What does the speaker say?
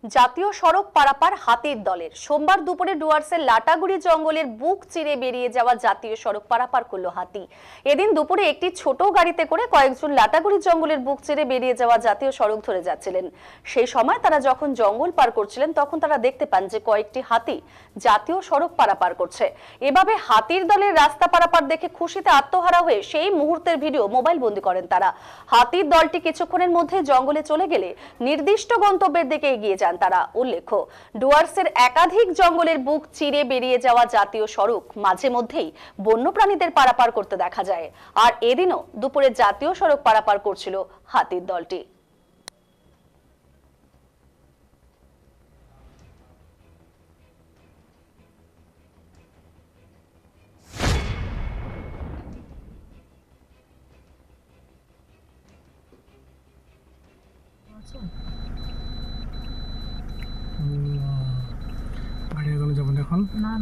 জাতীয় সড়ক পারাপার হাতির দলের সোমবার দুপুরে ডুয়ার্সের লাটাগুড়ি জঙ্গলের বুক চিরে বেরিয়ে যাওয়া জাতীয় সড়ক পারাপার করলো হাতি। এদিন দুপুরে একটি ছোট গাড়িতে করে কয়েকজন লাটাগুড়ি জঙ্গলের বুক চিরে বেরিয়ে যাওয়া জাতীয় সড়ক ধরে যাচ্ছিলেন। সেই সময় তারা যখন জঙ্গল পার করছিলেন তখন তারা দেখতে পান যে কয়েকটি হাতি জাতীয় সড়ক পারাপার করছে। এভাবে হাতির দলের রাস্তা পারাপার দেখে খুশিতে আত্মহারা হয়ে সেই মুহূর্তের ভিডিও মোবাইল বন্দি করেন তারা। হাতির দলটি কিছুক্ষণের মধ্যে জঙ্গলে চলে গেলে নির্দিষ্ট গন্তব্যের দিকে এগিয়ে যান তারা। উল্লেখ্য, ডুয়ার্সের একাধিক জঙ্গলের বুক চিরে বেরিয়ে যাওয়া জাতীয় সড়ক মাঝে মধ্যেই বন্যপ্রাণীদের পারাপার করতে দেখা যায়। আর এদিনও দুপুরে জাতীয় সড়ক পারাপার করছিল হাতির দলটি। বাড়ি এগোনো যাবো এখন না